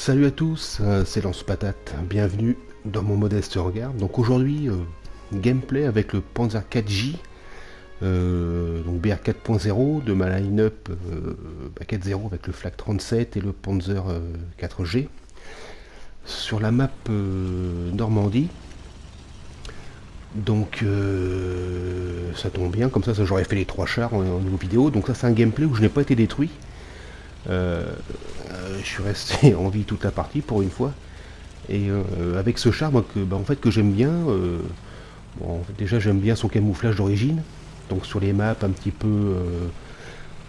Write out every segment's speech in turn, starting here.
Salut à tous, c'est Lance Patate, bienvenue dans mon modeste regard. Donc aujourd'hui, gameplay avec le Panzer 4J, donc BR 4.0 de ma line-up 4.0 avec le Flak 37 et le Panzer 4G sur la map Normandie. Donc ça tombe bien, comme ça j'aurais fait les 3 chars en vidéo. Donc ça c'est un gameplay où je n'ai pas été détruit. Je suis resté en vie toute la partie pour une fois. Et avec ce char, moi, en fait, que j'aime bien, bon, déjà j'aime bien son camouflage d'origine. Donc sur les maps un petit peu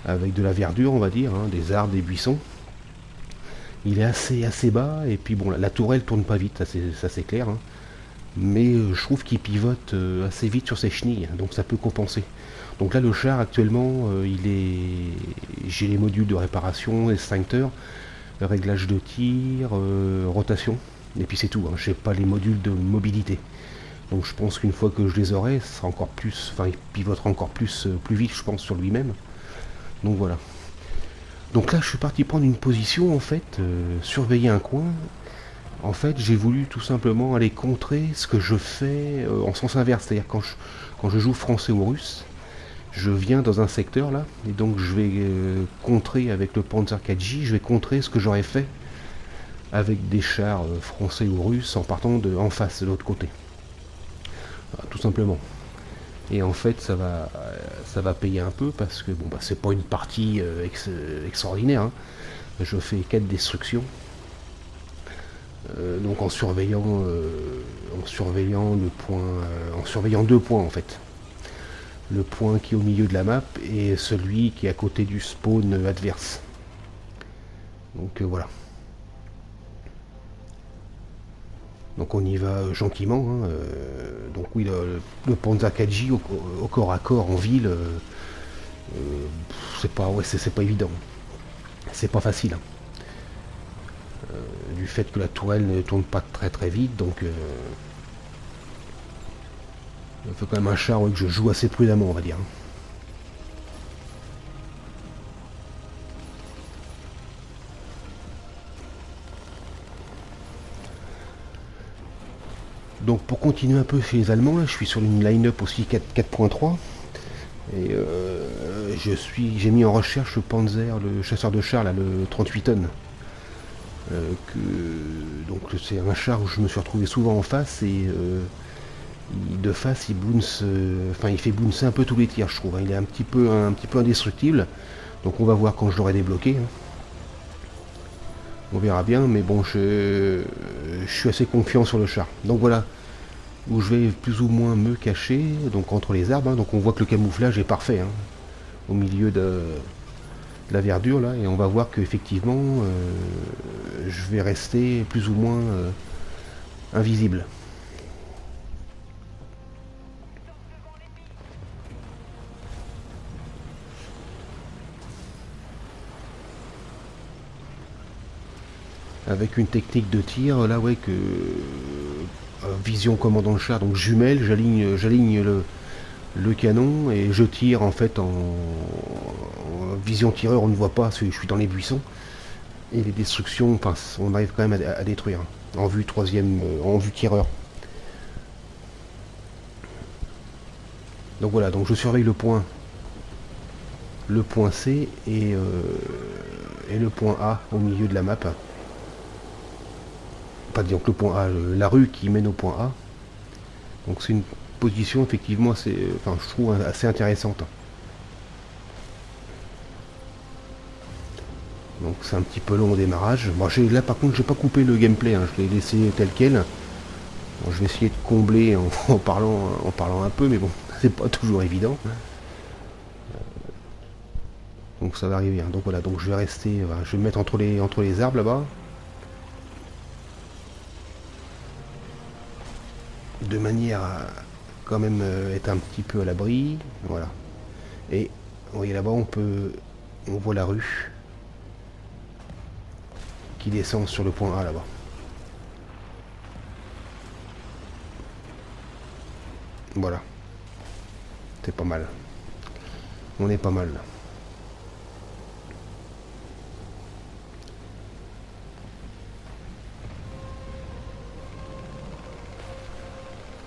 avec de la verdure, on va dire, hein, des arbres, des buissons. Il est assez bas, et puis bon, la tourelle tourne pas vite, ça c'est clair. Hein. Mais je trouve qu'il pivote assez vite sur ses chenilles, donc ça peut compenser. Donc là le char actuellement, j'ai les modules de réparation, extincteur, réglage de tir, rotation, et puis c'est tout, hein. J'ai pas les modules de mobilité. Donc je pense qu'une fois que je les aurai, ça sera encore plus, enfin il pivotera encore plus, plus vite je pense sur lui-même. Donc voilà. Donc là je suis parti prendre une position en fait, surveiller un coin. En fait, j'ai voulu tout simplement aller contrer ce que je fais en sens inverse. C'est-à-dire quand je joue français ou russe, je viens dans un secteur là, et donc je vais contrer avec le Panzer 4J, je vais contrer ce que j'aurais fait avec des chars français ou russes en partant en face de l'autre côté. Voilà, tout simplement. Et en fait, ça va payer un peu parce que bon, bah, c'est pas une partie extraordinaire. Hein. Je fais 4 destructions. Donc en surveillant le point, en surveillant 2 points en fait. Le point qui est au milieu de la map et celui qui est à côté du spawn adverse. Donc voilà. Donc on y va gentiment. Hein, donc oui, le Panzer 4J au corps à corps en ville, c'est pas évident. C'est pas facile. Hein. Du fait que la tourelle ne tourne pas très vite, donc il faut quand même un char que je joue assez prudemment, on va dire. Donc pour continuer un peu chez les Allemands, là, je suis sur une line-up aussi 4.3 et j'ai mis en recherche le Panzer, le chasseur de chars, là, le 38 tonnes. Donc c'est un char où je me suis retrouvé souvent en face et de face il bounce, il fait bouncer un peu tous les tirs, je trouve. Hein. Il est un petit peu indestructible. Donc on va voir quand je l'aurai débloqué. Hein. On verra bien, mais bon, je suis assez confiant sur le char. Donc voilà, où je vais plus ou moins me cacher, donc entre les arbres. Hein. Donc on voit que le camouflage est parfait, hein, au milieu de la verdure là, et on va voir qu'effectivement, je vais rester plus ou moins invisible. Avec une technique de tir, là ouais que vision commandant le char, donc jumelle, j'aligne le canon et je tire en fait en vision tireur, on ne voit pas parce que je suis dans les buissons. Et les destructions, enfin, on arrive quand même à détruire. En vue troisième, en vue tireur. Donc voilà, donc je surveille le point C et le point A au milieu de la map. Pas disons que le point A, la rue qui mène au point A. Donc c'est une position effectivement assez, je trouve assez intéressante. Donc c'est un petit peu long au démarrage. Bon, là par contre j'ai pas coupé le gameplay, hein, je l'ai laissé tel quel. Bon, je vais essayer de combler en parlant un peu, mais bon, c'est pas toujours évident. Donc ça va arriver. Hein. Donc voilà, donc je vais rester, je vais me mettre entre les arbres là-bas. De manière à quand même être un petit peu à l'abri. Voilà. Et vous voyez là-bas on voit la rue qui descend sur le point A là-bas. Voilà. C'est pas mal. On est pas mal là.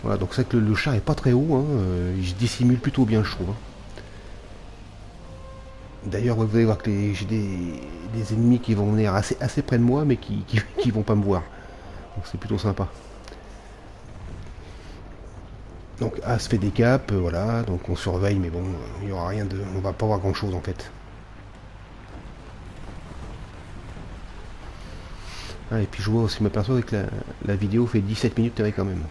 Voilà, donc c'est que le char est pas très haut, hein, il se dissimule plutôt bien, je trouve. Hein. D'ailleurs, vous allez voir que j'ai des ennemis qui vont venir assez près de moi, mais qui vont pas me voir. Donc c'est plutôt sympa. Donc A se fait des caps, voilà, donc on surveille, mais bon, il y aura rien de. On va pas voir grand chose en fait. Ah, et puis je vois aussi, je m'aperçois que la vidéo fait 17 minutes quand même.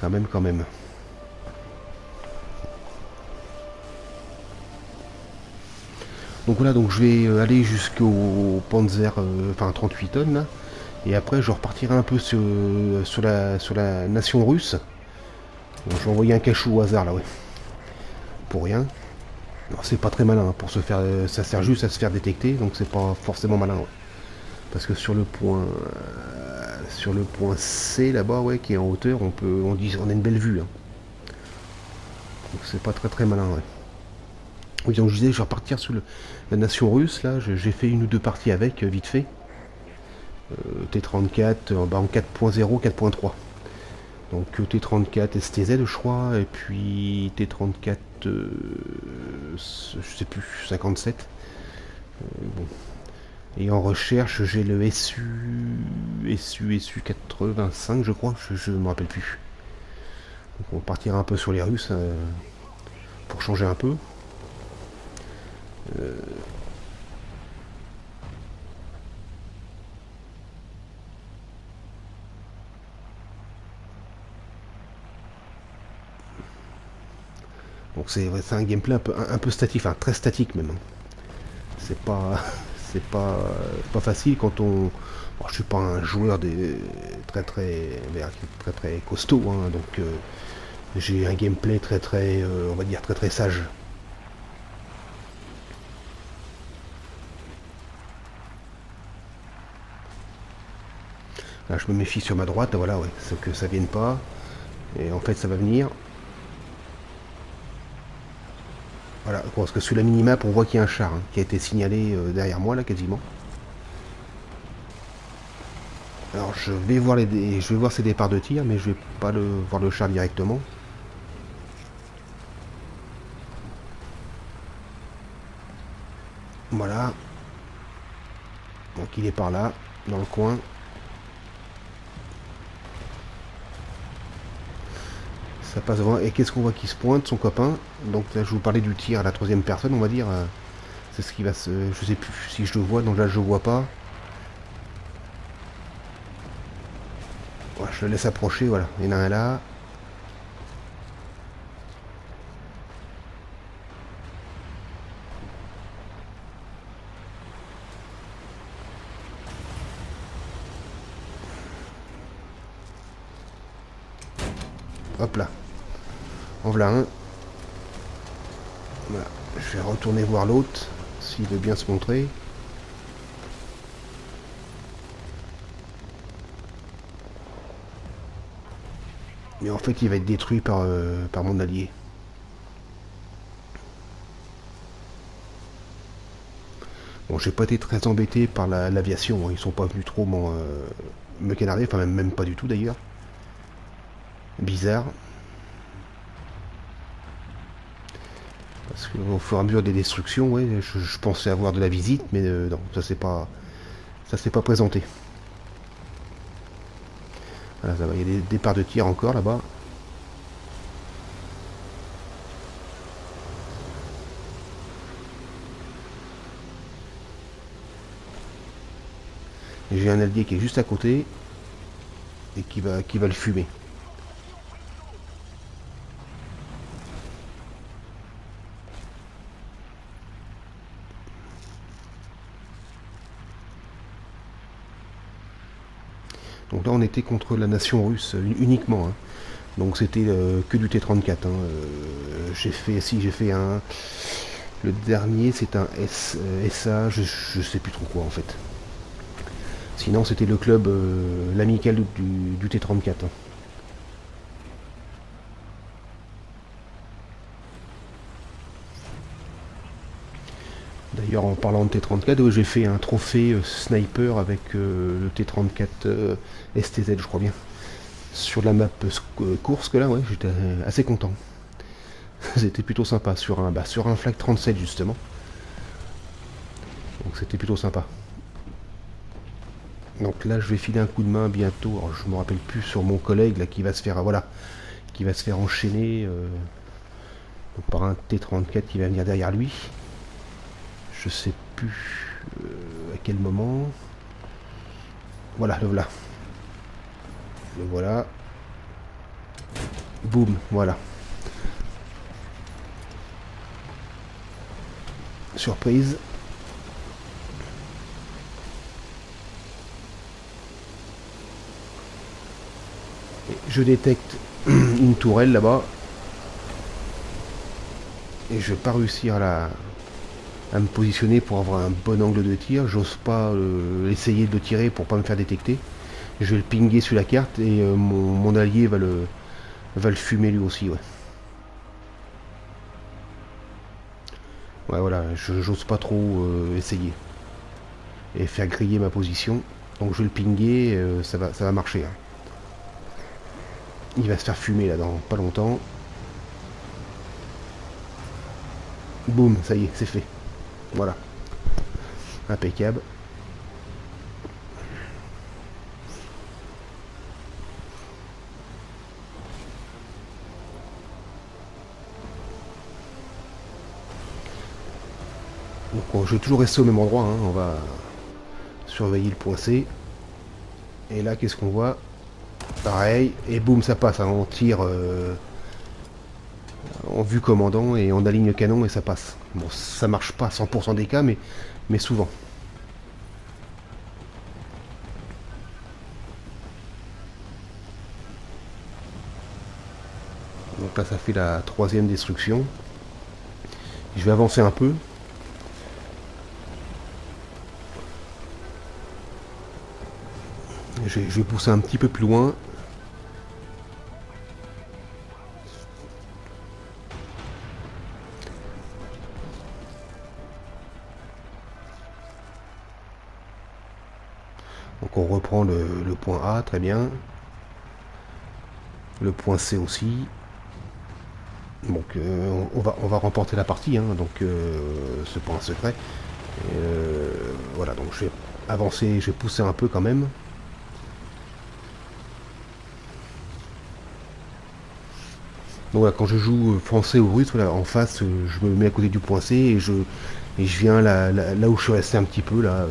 Quand même. Donc voilà, donc je vais aller jusqu'au Panzer, enfin 38 tonnes là. Et après je repartirai un peu sur la nation russe. Bon, je vais envoyer un cachot au hasard là, ouais. Pour rien. C'est pas très malin, hein, pour se faire. Ça sert juste à se faire détecter, donc c'est pas forcément malin. Ouais. Parce que sur le point C là-bas, ouais, qui est en hauteur, on a une belle vue. Hein. Donc c'est pas très très malin, ouais. Oui, donc je disais, je vais repartir sur la nation russe, là, j'ai fait une ou deux parties avec, vite fait. T34 en 4.0, 4.3. Donc T34 STZ, je crois, et puis T34, je sais plus, 57. Bon. Et en recherche, j'ai le SU 85, je crois, je ne me rappelle plus. Donc on partira un peu sur les Russes pour changer un peu. Donc c'est un gameplay un peu statique, enfin très statique même. C'est pas c'est pas facile quand on. Bon, je suis pas un joueur très très costaud, hein, donc j'ai un gameplay très on va dire très sage. Là, je me méfie sur ma droite, voilà, ouais, c'est que ça vienne pas. Et en fait, ça va venir. Voilà, parce que sur la minimap, on voit qu'il y a un char, hein, qui a été signalé derrière moi, là, quasiment. Alors, je vais voir ses départs de tir, mais je vais pas voir le char directement. Voilà. Donc, il est par là, dans le coin. Ça passe devant. Et qu'est-ce qu'on voit qui se pointe? Son copain. Donc là, je vous parlais du tir à la troisième personne, on va dire. C'est ce qui va se. Je sais plus si je le vois. Donc là, je le vois pas. Voilà, je le laisse approcher. Voilà. Il y en a un là. Hop là. En voilà un. Voilà. Je vais retourner voir l'autre. S'il veut bien se montrer. Mais en fait, il va être détruit par mon allié. Bon, j'ai pas été très embêté par l'aviation. Hein. Ils sont pas venus trop me canarder. Enfin, même pas du tout d'ailleurs. Bizarre. Parce qu'au fur et à mesure des destructions, ouais, je pensais avoir de la visite, mais non, ça s'est pas présenté. Voilà, ça va, il y a des départs de tir encore là-bas. Et j'ai un allié qui est juste à côté et qui va le fumer. Donc là, on était contre la nation russe uniquement. Hein. Donc c'était que du T-34. Hein. J'ai fait un. Le dernier, c'est un SA, je sais plus trop quoi en fait. Sinon, c'était le club, l'amical du T-34. Hein. D'ailleurs, en parlant de T-34, j'ai fait un trophée sniper avec le T-34 STZ, je crois bien. sur la map Kursk là, ouais, j'étais assez content. C'était plutôt sympa sur un flag 37 justement. Donc c'était plutôt sympa. Donc là je vais filer un coup de main bientôt. Alors, je me rappelle plus sur mon collègue là qui va se faire voilà, qui va se faire enchaîner donc par un T34 qui va venir derrière lui. Je sais plus à quel moment. Voilà, le voilà. Le voilà. Boum, voilà. Surprise. Et je détecte une tourelle là-bas. Et je vais pas réussir à me positionner pour avoir un bon angle de tir. J'ose pas essayer de tirer pour pas me faire détecter. Je vais le pinguer sur la carte et mon allié va le fumer lui aussi. Ouais, ouais voilà, j'ose pas trop essayer et faire griller ma position. Donc je vais le pinguer, ça va marcher. Hein. Il va se faire fumer là dans pas longtemps. Boum, ça y est, c'est fait. Voilà. Impeccable. Donc je vais toujours rester au même endroit. Hein. On va surveiller le point C. Et là, qu'est-ce qu'on voit? Pareil. Et boum, ça passe. Hein. On tire en vue commandant et on aligne le canon et ça passe. Bon, ça marche pas à 100% des cas, mais souvent. Donc là, ça fait la troisième destruction. Je vais avancer un peu. Je vais pousser un petit peu plus loin. Donc on reprend le point A, très bien. Le point C aussi. Donc on va remporter la partie, hein, donc c'est pas un secret. Voilà, donc je vais avancer, je vais pousser un peu quand même. Donc voilà, quand je joue français ou russe, voilà, en face, je me mets à côté du point C et je viens là où je suis resté un petit peu là.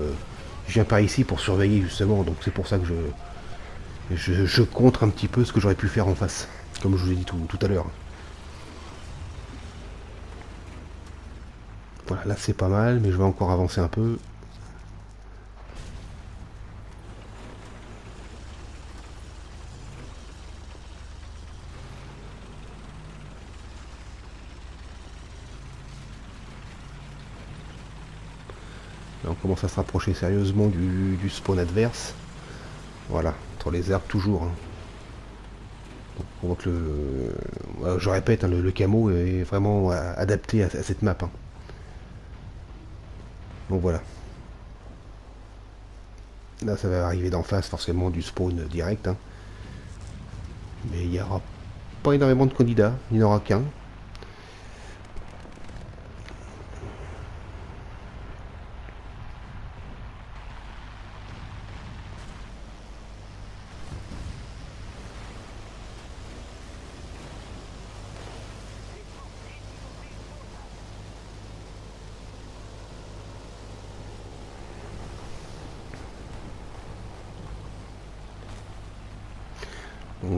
Je viens par ici pour surveiller justement, donc c'est pour ça que je contre un petit peu ce que j'aurais pu faire en face, comme je vous ai dit tout à l'heure. Voilà, là c'est pas mal, mais je vais encore avancer un peu. Là, on commence à se rapprocher sérieusement du spawn adverse. Voilà, entre les herbes toujours. Hein. Donc, on voit que je répète, hein, le camo est vraiment adapté à cette map. Hein. Donc voilà. Là, ça va arriver d'en face, forcément, du spawn direct. Hein. Mais il n'y aura pas énormément de candidats, il n'y en aura qu'un.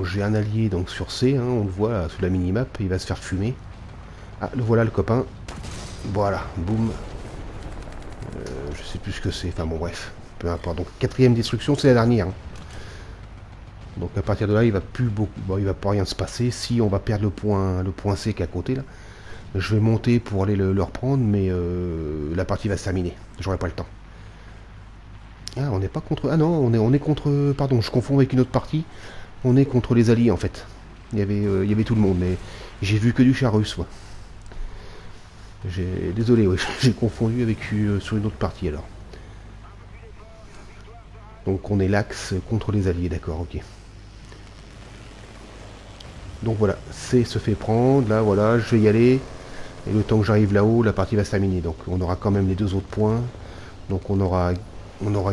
J'ai un allié donc sur C, hein, on le voit là, sous la minimap, il va se faire fumer. Ah, le voilà le copain. Voilà, boum. Je sais plus ce que c'est, enfin bon bref, peu importe. Donc quatrième destruction, c'est la dernière. Hein. Donc à partir de là, il va plus beaucoup, bon, il va pas rien se passer. Si on va perdre le point C qui est à côté là, je vais monter pour aller le reprendre, mais la partie va se terminer. J'aurai pas le temps. Ah, on n'est pas contre. Ah non, on est contre. Pardon, je confonds avec une autre partie. On est contre les alliés en fait. Il y avait tout le monde, mais j'ai vu que du char russe. Ouais. Désolé, ouais, j'ai confondu avec sur une autre partie alors. Donc on est l'axe contre les alliés, d'accord, ok. Donc voilà, C se fait prendre, là voilà, je vais y aller. Et le temps que j'arrive là-haut, la partie va se terminer. Donc on aura quand même les 2 autres points. Donc on aura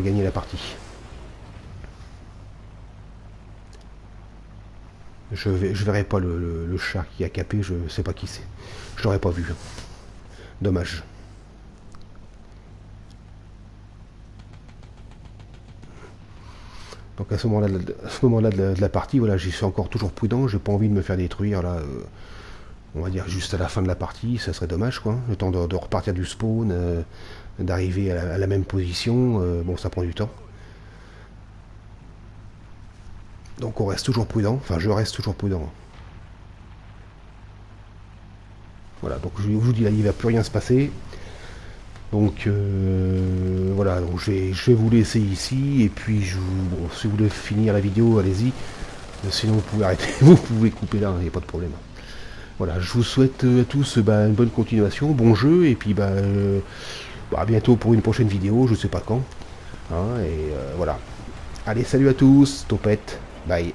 gagné la partie. Je verrai pas le chat qui a capé, je sais pas qui c'est. Je l'aurais pas vu. Dommage. Donc à ce moment-là de la partie, voilà, j'y suis encore toujours prudent, j'ai pas envie de me faire détruire là, on va dire juste à la fin de la partie, ça serait dommage quoi. Le temps de repartir du spawn, d'arriver à la même position, bon ça prend du temps. Donc on reste toujours prudent, enfin je reste toujours prudent. Voilà, donc je vous dis là, il va plus rien se passer. Donc voilà, donc je vais vous laisser ici, et puis bon, si vous voulez finir la vidéo, allez-y. Sinon vous pouvez arrêter, vous pouvez couper là, il n'y a pas de problème. Voilà, je vous souhaite à tous une bonne continuation, bon jeu, et puis à bientôt pour une prochaine vidéo, je sais pas quand. Hein, et voilà. Allez, salut à tous, topette, bye.